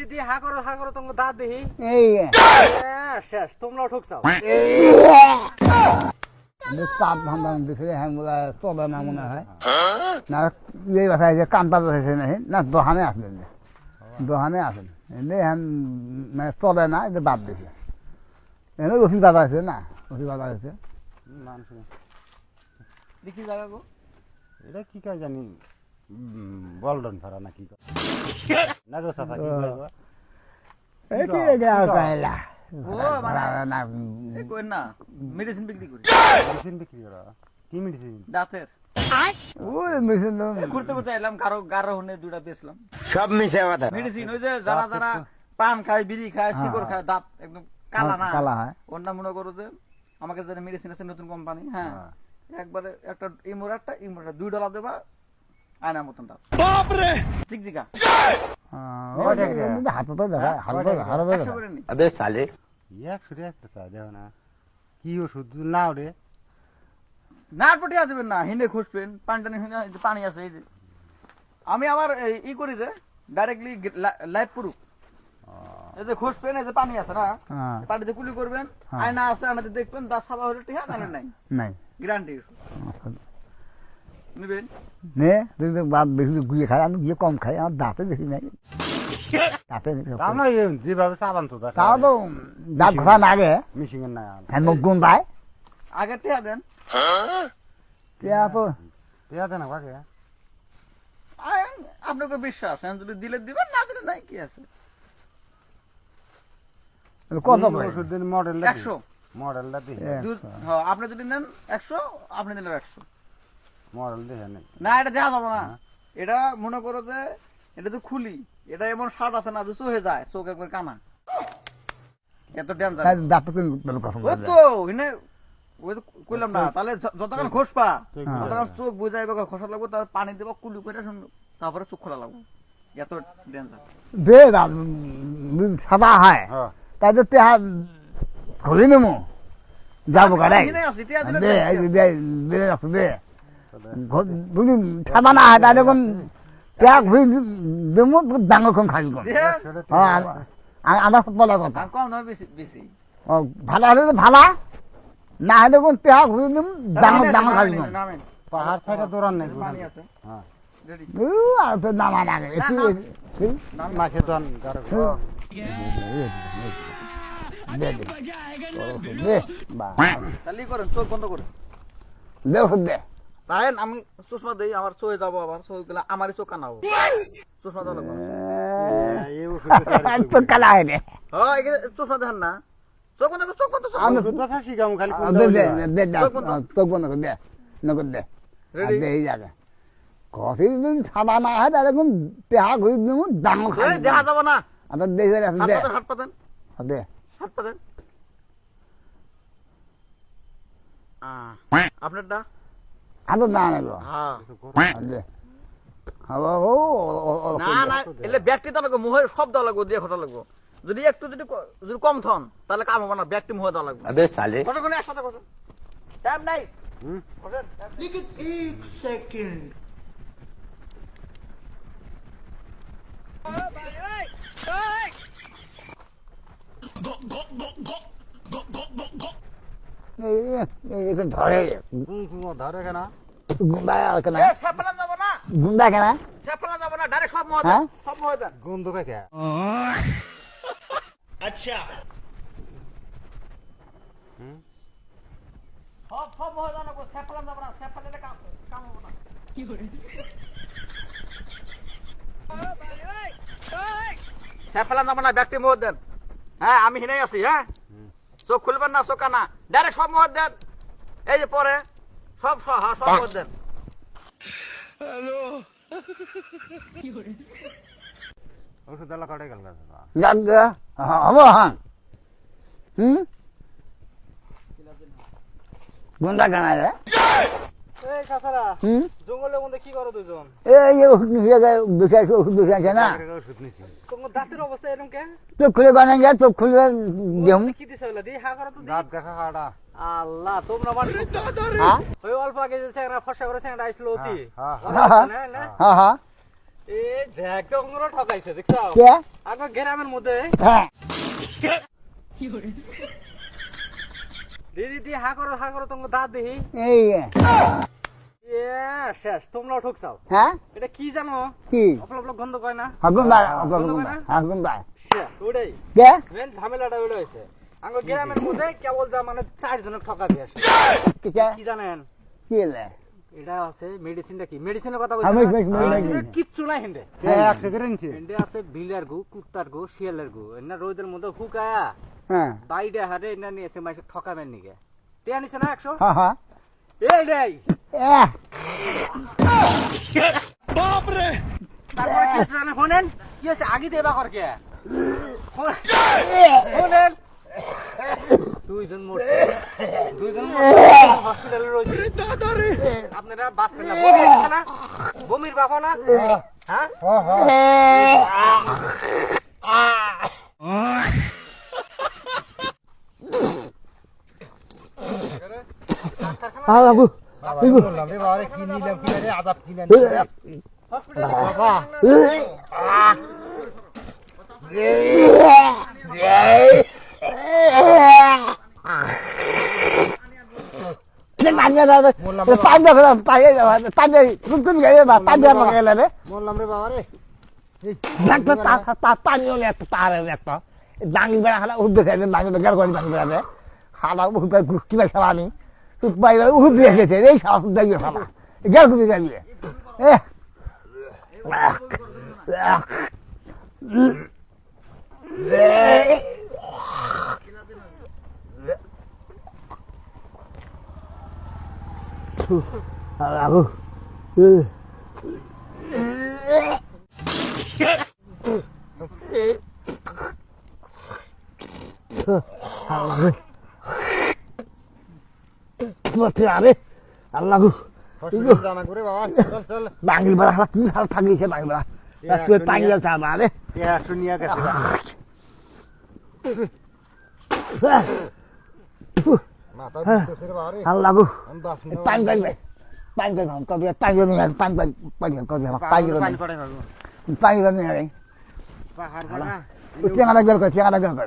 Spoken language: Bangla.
বিড়ি দিয়ে হা করো তোমার দাঁত দেখি এই শেষ তোমরাও ঠকছাও চাপ ভান্ডার দিছে হ্যাঁ বলে চলে না মনে হয় না এই বাসায় যে কান্তা বসেছে না দোকানে আসলেন দোকানে আসেন এনে হ্যাঁ মানে চলে না এটা বাদ দিছে এনে রসি দাদা আছে না রসি দাদা আছে দেখি জায়গা গো এটা কি কয় জানি বলডন ফারা না কি কয় না গো সাফা কি কয় গো এই কি এটা কয়লা ও মানে এই কই না মেডিসিন বিক্রি করি মেডিসিন বিক্রি করা কি মেডিসিন দাঁতের ওই মেশিন ঘুরতে ঘুরতে এলাম গারো হনে দুটা বেচলাম সব মিশে কথা মেডিসিন ওই যে যারা পান খায় বিড়ি খায় শিকড় খায় দাঁত একদম কালা না কালা হয় ওর নাম মনে করো যে আমাকে যে মেডিসিন আছে নতুন কোম্পানি হ্যাঁ একবারে একটা ইমোরা $2 দেবা আয়নার মতন দাঁত বাপরে জিগজিগা হাতে তো দেখা হাতে হাতে 100 করে নি আবে সালে এক সুরে একটা চা দেও না কি ওষুধ না রে নার পটি আসবেন না হিনে খুশবেন পানি পানি আছে এই যে আমি আবার ই করি যে ডাইরেক্টলি লাইভ প্রুফ এই যে খুশবেন এই যে পানি আছে না পানিতে কুলি করবেন আয়না আছে আয়নাতে দেখবেন দাঁত সাদা হলে ঠিক আছে নাই নাই গ্যারান্টি নেবেন নে বাদ বেশি গুলিয়ে খাই আমি গিয়ে কম খাই আমার দাঁতে বেশি নাই দাঁতে আমরা যেভাবে চালান তো তাও তো দাঁত ঘোরা না আগে মিশিং এর না হ্যাঁ মুখ গুণ পায় আগে টিয়া দেন টিয়া তো পেয়া দেন কাকে আপনাকে বিশ্বাস যদি দিলে দিবেন না দিলে নাই কি আছে কত ওষুধ দিন মডেল 100 মডেলটা দিই হ্যাঁ আপনি যদি নেন 100 আপনি নিলেন 100 মডেল দেখে নেই না এটা দেখা যাবে না এটা মনে করো যে এটা তো খুলি এটা এমন শার্ট আছে না যে চোখে যায় চোখ একবার কানা এত ডেঞ্জার দাঁত কথা ওই তো এনে ওই তো কইলাম না তাহলে যতক্ষণ খসপা ততক্ষণ চোখ বুঝাইবে খসা লাগবে তার পানি দেব কুলি করে তারপরে চোখ খোলা লাগবে এত ডেঞ্জার দে সাদা হয় তাই তো টিয়া ঘুরি নেমো যাবো গাড়াই দে দে দে দে বুঝলি সাদা না হয় তাই দেখুন টিয়া ঘুরি দেবো ডাঙর কম খাবি কম আমার বলা কথা কম নয় বেশি বেশি ভালো হলে তো ভালা না হলে কোন টিয়া ঘুরি দেবো ডাঙর ডাঙর খাবি কম পাহাড় থেকে দৌড়ান নাই পানি আছে হ্যাঁ রেডি আর তো নামা লাগে মাসে দন গারো তাহলে করেন চোখ বন্ধ করে দে তাই আমি চশমা দেই আমার চোখে যাবো আবার চোখ গেলে আমারই চোখ কানা হবো চশমা দেওয়া লাগবে তো কালা হয় রে হ্যাঁ চশমা দেখেন না চোখ বন্ধ চোখ বন্ধ কথা শিখাম খালি চোখ বন্ধ করে দে নগদ দে দে এই জায়গা কফি সাদা না হয় তাহলে কোন টিয়া ঘুরি দেবো ডাঙর খাবি দেখা যাবো না আবার দেখে দে হাত পাতেন দে হাত পাতেন আপনারটা আদর না নেবো হ্যাঁ দে হবা ও না না এলে ব্যাগটি তো লাগবে মুখে সব দেওয়া লাগবে দিয়ে খোটা লাগবে যদি একটু যদি কম থন তাহলে কাম হবে না ব্যাগটি মুখে দেওয়া লাগবে আবে সালে কতক্ষণ একসাথে করছেন টাইম নাই लेकिन एक सेकंड এখন ধরে ধরে কেন গুন্ডা কেনা সাপলাম যাব না গুন্ডা কেনা সাপলাম যাব না ডাইরেক্ট সব মুখে হ্যাঁ সব মুখে দেন গন্ধ কাকে সব মুখে দেন সাপলাম যাব না সাপলালে কাম হবে না কি করে সাপলাম যাব না ব্যাগটি মুখে দেন হ্যাঁ আমি হিনাই আছি হ্যাঁ চোখ খুলবেন না চোখ কানা ডাইরেক্ট সব মুখে দেন এই যে পরে সব হ্যাঁ সব মুখে দেন ওষুধ দেলা কাটে গেল যাক যা হবো হ্যাঁ গুন্ডা কেনা রে এই কাছারা হুম জঙ্গলের মধ্যে কি করো দুজন এই ওষুধ নিয়ে যায় ওষুধ বেশি আছে না ওষুধ নিছি তোমার দাঁতের অবস্থা এরকম কে চোখ খুলে বানাই যায় চোখ খুলে দেহম কি দিছে বলে দি হা করো তো দাঁত দেখা খাড়া আল্লাহ তোমরা মানে হ্যাঁ ওই অল্প আগে যে স্যাংরা ফসা করে স্যাংরা আইছিল অতি হ্যাঁ না না হ্যাঁ হ্যাঁ এ দেখ তো ওগুলো ঠকাইছে দেখছো কে আগে গ্রামের মধ্যে হ্যাঁ দিদি হা করো তোমার দাঁত দেখি এই এ শেষ তোমরাও ঠকছাও হ্যাঁ এটা কি জানো কি অপলপ গন্ধ কয় না হাগুন ভাই হাগুন ভাই ওটাই কে মেন ঝামেলাটা ওটা হয়েছে আঙ্গ গ্রামের মধ্যে কেবল যা মানে 4 জনের ঠকা দিয়ে আসে কে কি জানেন কি লে এটা আছে মেডিসিনটা কি মেডিসিনের কথা আমি বলছি মেডিসিন মেডিসিনের কিচ্ছু নাই হিন্ডে একশো করে নিচ্ছে হিন্ডে আছে বিলের গু কুত্তার গু শিয়ালের গু এনা রোদের মধ্যে ফুকায়া হ্যাঁ বাইরে হারে এনা নিয়েছে মাইসে ঠকাবেন নিকে টিয়া নিছে না 100 হ্যাঁ হ্যাঁ এই রেই তারপরে কি আছে জানেন শুনেন কি আছে আগে দেবা করকে শুনেন দুইজন মরছে হসপিটালে রয়েছে আপনারা বাঁচবেন না বমি আসছে না বমির বাবা না হ্যাঁ লাগু বললাম রে বাবা কি নিলাম কি রে আদাব কিনে হসপিটালে বললাম রে বাবা রে ডাঙি বেড়া খালা উদ্যোগ ডাঙি বেড়া করে ডাঙি বেড়াবে খালা কিবা খেলা আমি বাইরে উহুদ দিয়ে গেছে এই খাওয়া দেখবে খালা গেল খুবই যাবি Aku. Allah. Mati ari. Allahku. Hospital জানা করে বাবা চল চল Bangil bara hala ki hal thagi se bangil bara. Aku panggil sama ale. ya dunia gede mata itu sih bawa রে Allahku. আমি বাস Panggil be. Panggil kau dia panggil ni panggil kau dia panggil পানি ni. পড়ে ভালো Panggil ni ari. পাহাড় জানা Tiang ada gel kau, tiang ada gel kau.